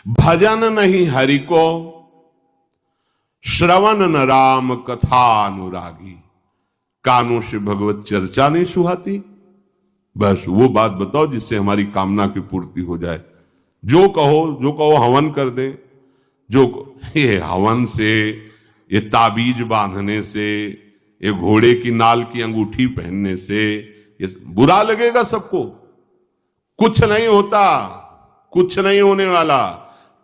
भजन नहीं हरि को, श्रवण न राम कथा अनुरागी। कानों से भगवत चर्चा नहीं सुहाती। बस वो बात बताओ जिससे हमारी कामना की पूर्ति हो जाए। जो कहो हवन कर दे। जो ये हवन से, ये ताबीज बांधने से, ये घोड़े की नाल की अंगूठी पहनने से ये बुरा लगेगा सबको। कुछ नहीं होता, कुछ नहीं होने वाला।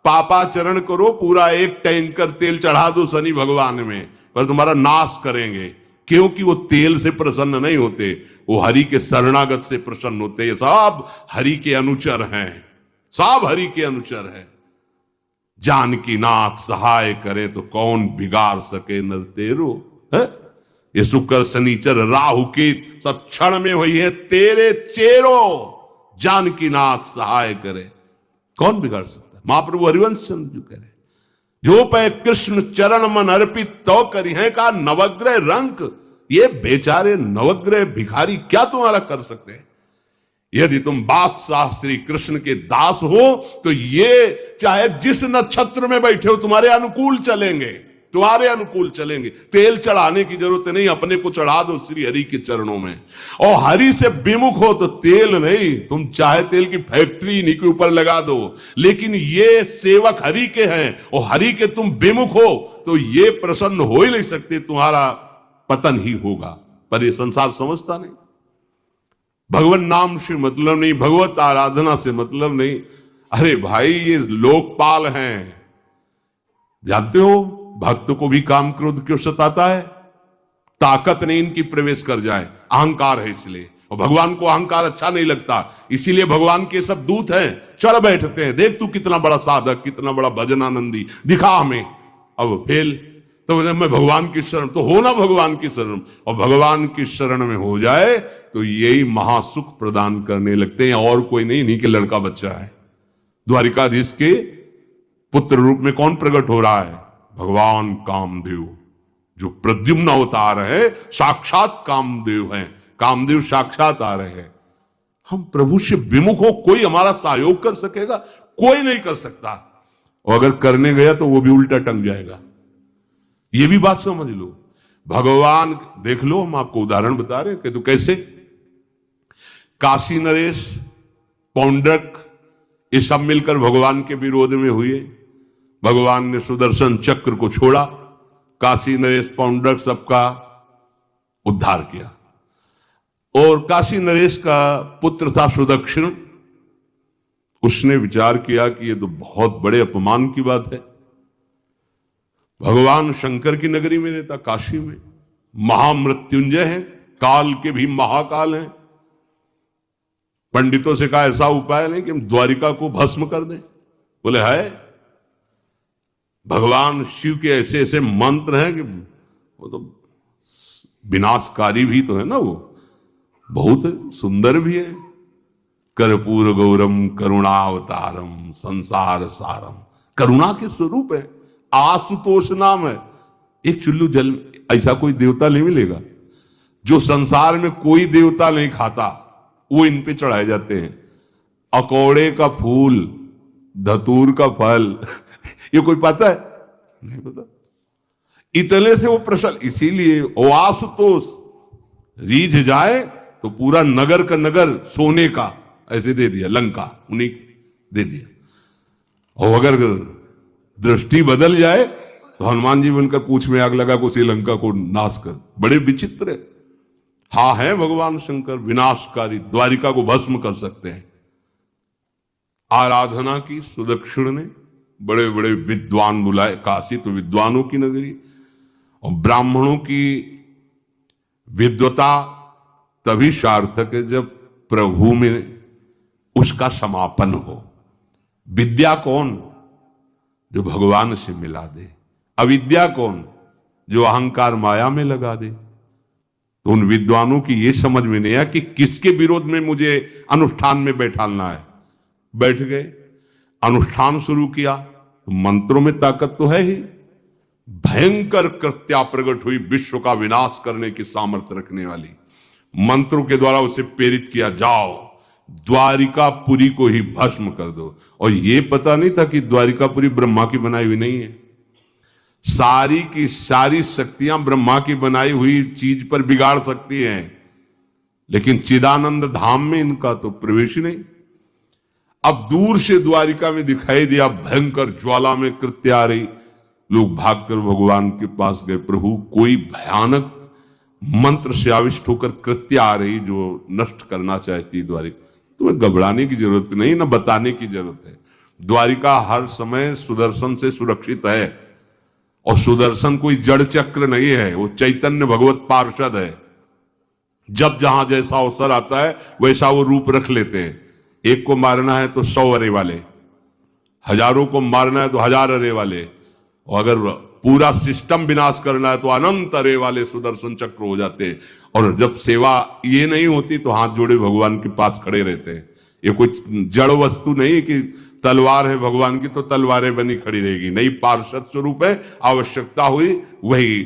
पापाचरण करो, पूरा एक टैंकर तेल चढ़ा दो शनि भगवान में, पर तुम्हारा नाश करेंगे। क्योंकि वो तेल से प्रसन्न नहीं होते, वो हरि के शरणागत से प्रसन्न होते। ये सब हरि के अनुचर हैं, सब हरि के अनुचर हैं। जानकी नाथ सहाय करे तो कौन बिगाड़ सके नर तेरो। है ये शुक्र शनिचर राहु केत सब क्षण में हुई है तेरे चेरो। जानकी नाथ सहाय करे, कौन बिगाड़ सकता। महाप्रभु हरिवंश चंद्र जी कह रहे, जो पे कृष्ण चरण मन अर्पित तो करी है का नवग्रह रंक। ये बेचारे नवग्रह भिखारी क्या तुम्हारा कर सकते हैं। यदि तुम बादशाह श्री कृष्ण के दास हो तो ये चाहे जिस नक्षत्र में बैठे हो तुम्हारे अनुकूल चलेंगे, तुम्हारे अनुकूल चलेंगे। तेल चढ़ाने की जरूरत नहीं, अपने को चढ़ा दो श्री हरि के चरणों में। और हरि से विमुख हो तो तेल नहीं, तुम चाहे तेल की फैक्ट्री इन्हीं के ऊपर लगा दो। लेकिन ये सेवक हरि के हैं और हरि के तुम विमुख हो तो ये प्रसन्न हो ही नहीं सकते, तुम्हारा पतन ही होगा। पर ये संसार समझता नहीं। भगवान नाम से मतलब नहीं, भगवत आराधना से मतलब नहीं। अरे भाई ये लोकपाल हैं, जानते हो भक्त को भी काम क्रोध क्यों सताता है। ताकत नहीं इनकी प्रवेश कर जाए, अहंकार है इसलिए। और भगवान को अहंकार अच्छा नहीं लगता, इसीलिए भगवान के सब दूत हैं चढ़ बैठते हैं। देख तू कितना बड़ा साधक, कितना बड़ा भजनानंदी, दिखा हमें। अब फेल तो मैं भगवान की शरण, तो हो ना भगवान की शरण। और भगवान की शरण में हो जाए तो यही महासुख प्रदान करने लगते हैं, और कोई नहीं, इन्हीं के लड़का बच्चा है। द्वारिकाधीश के पुत्र रूप में कौन प्रकट हो रहा है, भगवान कामदेव। जो प्रद्युम्न अवतार है साक्षात कामदेव हैं, कामदेव साक्षात आ रहे हैं। हम प्रभु से विमुख हो, कोई हमारा सहयोग कर सकेगा, कोई नहीं कर सकता। और अगर करने गया तो वो भी उल्टा टंग जाएगा। ये भी बात समझ लो। भगवान देख लो, हम आपको उदाहरण बता रहे हैं कि तो कैसे काशी नरेश, पौंड्रक, ये सब मिलकर भगवान के विरोध में हुए। भगवान ने सुदर्शन चक्र को छोड़ा, काशी नरेश पौंड्रक सबका उद्धार किया। और काशी नरेश का पुत्र था सुदक्षिण, उसने विचार किया कि ये तो बहुत बड़े अपमान की बात है। भगवान शंकर की नगरी में रहता, काशी में महामृत्युंजय है, काल के भी महाकाल हैं। पंडितों से कहा ऐसा उपाय नहीं कि हम द्वारिका को भस्म कर दें। बोले है, भगवान शिव के ऐसे ऐसे मंत्र हैं कि वो तो विनाशकारी भी तो है ना, वो बहुत सुंदर भी है। कर्पूर गौरम करुणावतारम संसार सारम, करुणा के स्वरूप है। आशुतोष नाम है। एक चुल्लू जल ऐसा कोई देवता नहीं मिलेगा जो संसार में कोई देवता नहीं खाता, वो इन पे चढ़ाए जाते हैं। अकौड़े का फूल, धतूर का फल ये कोई पता है? नहीं पता। इतने से वो प्रसन्न, इसीलिए वो आशुतोष रीझ जाए तो पूरा नगर का नगर सोने का ऐसे दे दिया, लंका उन्हीं दे दिया। और अगर दृष्टि बदल जाए तो हनुमान जी बनकर पूंछ में आग लगा को श्रीलंका को नाश कर। बड़े विचित्र है। हाँ है भगवान शंकर विनाशकारी, द्वारिका को भस्म कर सकते हैं। आराधना की सुदक्षिण ने, बड़े बड़े विद्वान बुलाए। काशी तो विद्वानों की नगरी, और ब्राह्मणों की विद्वता तभी सार्थक है जब प्रभु में उसका समापन हो। विद्या कौन? जो भगवान से मिला दे। अविद्या कौन? जो अहंकार माया में लगा दे। तो उन विद्वानों की ये समझ में नहीं आया कि किसके विरोध में मुझे अनुष्ठान में बैठालना है। बैठ गए, अनुष्ठान शुरू किया, तो मंत्रों में ताकत तो है ही। भयंकर कृत्या प्रकट हुई, विश्व का विनाश करने की सामर्थ्य रखने वाली। मंत्रों के द्वारा उसे प्रेरित किया, जाओ द्वारिकापुरी को ही भस्म कर दो। और ये पता नहीं था कि द्वारिकापुरी ब्रह्मा की बनाई हुई नहीं है। सारी की सारी शक्तियां ब्रह्मा की बनाई हुई चीज पर बिगाड़ सकती हैं, लेकिन चिदानंद धाम में इनका तो प्रवेश ही नहीं। अब दूर से द्वारिका में दिखाई दिया, भयंकर ज्वाला में कृत्य आ रही, लोग भागकर भगवान के पास गए, प्रभु कोई भयानक मंत्र से आविष्ट होकर कृत्य आ रही जो नष्ट करना चाहती द्वारिका। तुम्हें घबराने की जरूरत नहीं, ना बताने की जरूरत है। द्वारिका हर समय सुदर्शन से सुरक्षित है, और सुदर्शन कोई जड़ चक्र नहीं है, वो चैतन्य भगवत पार्षद है। जब जहां जैसा अवसर आता है वैसा वो रूप रख लेते हैं। एक को मारना है तो 100 अरे वाले, हजारों को मारना है तो 1000 अरे वाले, और अगर पूरा सिस्टम विनाश करना है तो अनंत अरे वाले सुदर्शन चक्र हो जाते हैं। और जब सेवा ये नहीं होती तो हाथ जोड़े भगवान के पास खड़े रहते हैं। ये कोई जड़ वस्तु नहीं कि तलवार है भगवान की तो तलवारें बनी खड़ी रहेगी, नहीं, पार्षद स्वरूप है। आवश्यकता हुई वही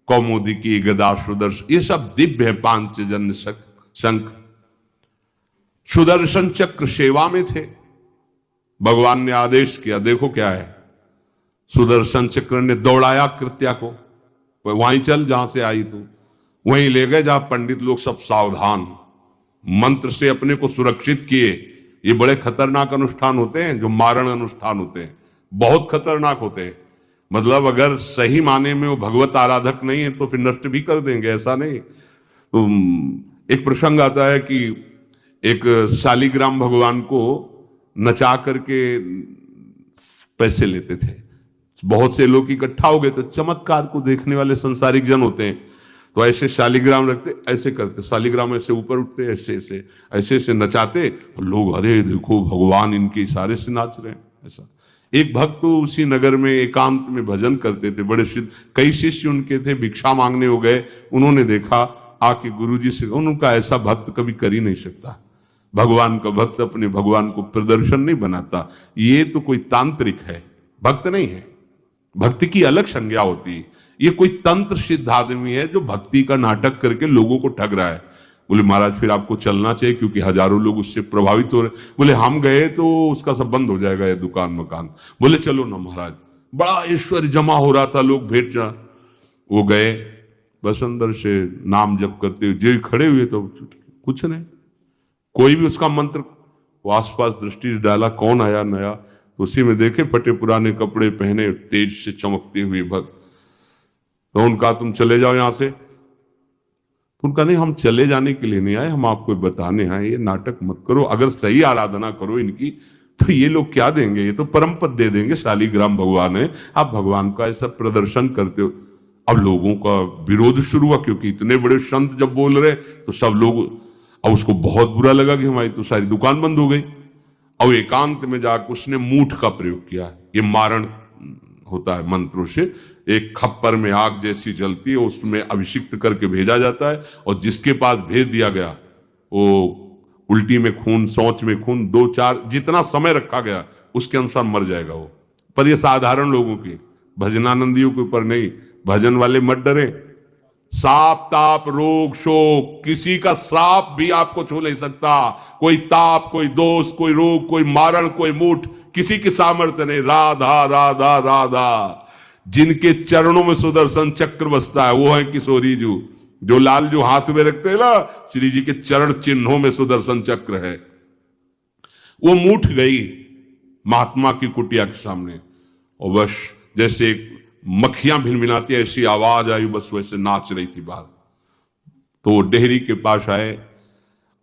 कौमुदी की गदा सुदर्शन, ये सब दिव्य है। पांचजन्य शंख सुदर्शन चक्र सेवा में थे। भगवान ने आदेश किया, देखो क्या है, सुदर्शन चक्र ने दौड़ाया कृत्या को, वहीं चल जहां से आई तू, वहीं ले गए जहां पंडित लोग सब सावधान, मंत्र से अपने को सुरक्षित किए। ये बड़े खतरनाक अनुष्ठान होते हैं, जो मारण अनुष्ठान होते हैं, बहुत खतरनाक होते हैं। मतलब अगर सही माने में वो भगवत आराधक नहीं है तो फिर नष्ट भी कर देंगे, ऐसा नहीं। तो एक प्रसंग आता है कि एक शालिग्राम भगवान को नचा करके पैसे लेते थे। बहुत से लोग इकट्ठा हो गए, तो चमत्कार को देखने वाले संसारिक जन होते हैं, तो ऐसे शालिग्राम रखते, ऐसे करते, शालिग्राम ऐसे ऊपर उठते, ऐसे ऐसे ऐसे ऐसे नचाते, और लोग अरे देखो भगवान इनके इशारे से नाच रहे हैं। ऐसा एक भक्त तो उसी नगर में एकांत में भजन करते थे, बड़े सिद्ध, कई शिष्य उनके थे, भिक्षा मांगने हो गए, उन्होंने देखा आके गुरुजी से, उनका ऐसा भक्त कभी कर ही नहीं सकता। भगवान का भक्त अपने भगवान को प्रदर्शन नहीं बनाता, ये तो कोई तांत्रिक है, भक्त नहीं है। भक्ति की अलग संज्ञा होती है। ये कोई तंत्र सिद्ध आदमी है जो भक्ति का नाटक करके लोगों को ठग रहा है। बोले महाराज फिर आपको चलना चाहिए, क्योंकि हजारों लोग उससे प्रभावित हो रहे। बोले हम गए तो उसका सब बंद हो जाएगा, ये दुकान मकान। बोले चलो ना महाराज, बड़ा ऐश्वर्य जमा हो रहा था, लोग भेंट जा। वो गए, बस अंदर से नाम जप करते हुए जो खड़े हुए, तो कुछ नहीं, कोई भी उसका मंत्र, वो आसपास दृष्टि डाला, कौन आया नया, तो उसी में देखे फटे पुराने कपड़े पहने, तेज से चमकते हुए भक्त। तो उनका तुम चले जाओ यहां से। तो उनका नहीं, हम चले जाने के लिए नहीं आए, हम आपको बताने आए, ये नाटक मत करो, अगर सही आराधना करो इनकी तो ये लोग क्या देंगे, ये तो परम पद दे देंगे, शालिग्राम भगवान है, आप भगवान का ऐसा प्रदर्शन करते हो। अब लोगों का विरोध शुरू हुआ, क्योंकि इतने बड़े संत जब बोल रहे तो सब लोग, अब उसको बहुत बुरा लगा कि हमारी तो सारी दुकान बंद हो गई। और एकांत में जाकर उसने मूठ का प्रयोग किया। ये मारण होता है मंत्रों से, एक खप्पर में आग जैसी जलती है, उसमें अभिषिक्त करके भेजा जाता है, और जिसके पास भेज दिया गया वो उल्टी में खून, शौच में खून, 2-4 जितना समय रखा गया उसके अनुसार मर जाएगा वो। पर ये साधारण लोगों की, भजनानंदियों के ऊपर नहीं। भजन वाले मत डरे, साप ताप रोग शोक, किसी का श्राप भी आपको छू नहीं सकता। कोई ताप, कोई दोष, कोई रोग, कोई मारण, कोई मूठ, किसी की सामर्थ्य नहीं। राधा राधा राधा, जिनके चरणों में सुदर्शन चक्र बसता है वो है किशोरी जी, जो लाल जो हाथ में रखते हैं ना, श्री जी के चरण चिन्हों में सुदर्शन चक्र है। वो मूठ गई महात्मा की कुटिया के सामने, और बस जैसे मक्खियां भिनभिनाती ऐसी आवाज आई, बस वैसे नाच रही थी बाहर। तो वो डेहरी के पास आए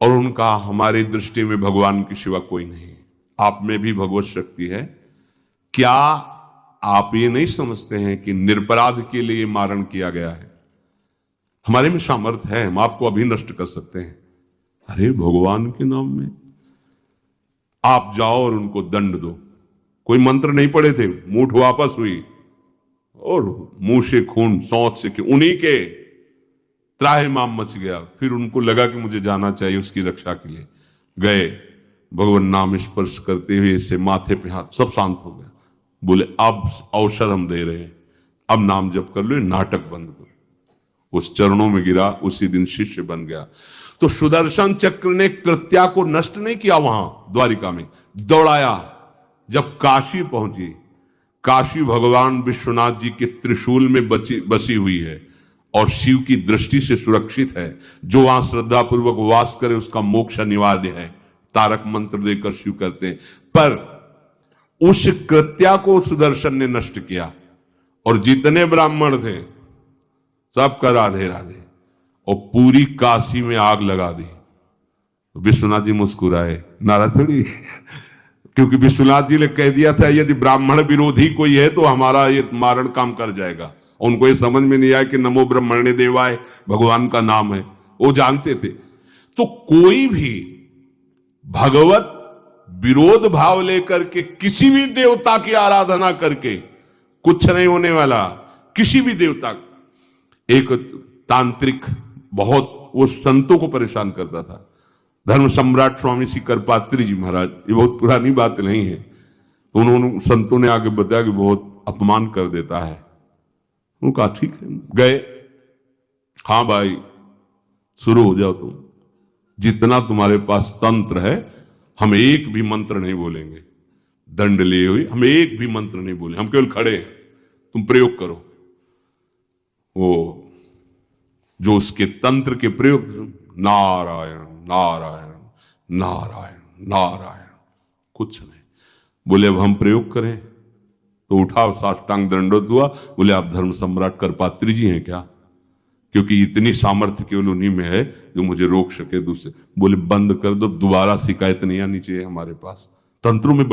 और उनका, हमारी दृष्टि में भगवान की सिवा कोई नहीं, आप में भी भगवत शक्ति है, क्या आप ये नहीं समझते हैं कि निरपराध के लिए मारण किया गया है? हमारे में सामर्थ्य है, हम आपको अभी नष्ट कर सकते हैं। अरे भगवान के नाम में आप जाओ और उनको दंड दो। कोई मंत्र नहीं पड़े थे, मूठ वापस हुई और मुंह से खून, सौंच से, उन्हीं के त्राहिमाम मच गया। फिर उनको लगा कि मुझे जाना चाहिए उसकी रक्षा के लिए, गए, भगवान नाम स्पर्श करते हुए इससे माथे पे हाथ, सब शांत हो गया। बोले अब अवसर हम दे रहे हैं, अब नाम जप कर लो, नाटक बंद करो। उस चरणों में गिरा, उसी दिन शिष्य बन गया। तो सुदर्शन चक्र ने कृत्या को नष्ट नहीं किया, वहां द्वारिका में दौड़ाया। जब काशी पहुंची, काशी भगवान विश्वनाथ जी के त्रिशूल में बसी हुई है और शिव की दृष्टि से सुरक्षित है। जो वहां श्रद्धा पूर्वक वास करे उसका मोक्ष अनिवार्य है, तारक मंत्र देकर शिव करते हैं। पर उस कृत्या को सुदर्शन ने नष्ट किया और जितने ब्राह्मण थे सबका राधे राधे, और पूरी काशी में आग लगा दी। विश्वनाथ जी मुस्कुराए, नाराज थोड़ी, क्योंकि विश्वनाथ जी ने कह दिया था यदि ब्राह्मण विरोधी कोई है तो हमारा ये मारण काम कर जाएगा। उनको ये समझ में नहीं आया कि नमो ब्रह्मण्य देवाय भगवान का नाम है, वो जानते थे। तो कोई भी भगवत विरोध भाव लेकर के किसी भी देवता की आराधना करके कुछ नहीं होने वाला। किसी भी देवता, एक तांत्रिक बहुत वो संतों को परेशान करता था, धर्म सम्राट स्वामी श्री करपात्री जी महाराज, ये बहुत पुरानी बात नहीं है। तो उन्होंने संतों ने आगे बताया कि बहुत अपमान कर देता है। उन्होंने कहा ठीक है, गए, हाँ भाई शुरू हो जाओ तुम, जितना तुम्हारे पास तंत्र है हम एक भी मंत्र नहीं बोलेंगे, दंड लिए हुए हम एक भी मंत्र नहीं बोले, हम केवल खड़े हैं, तुम प्रयोग करो। वो जो उसके तंत्र के प्रयोग, नारायण नारायण नारायण नारायण, कुछ नहीं बोले। अब हम प्रयोग करें तो उठा, साष्टांग दंडोत हुआ, बोले आप धर्म सम्राट करपात्री जी हैं क्या? क्योंकि इतनी सामर्थ्य केवल उन्हीं में है जो मुझे रोक सके दूसरे। बोले बंद कर दो, दोबारा शिकायत नहीं आनी चाहिए हमारे पास, तंत्रों में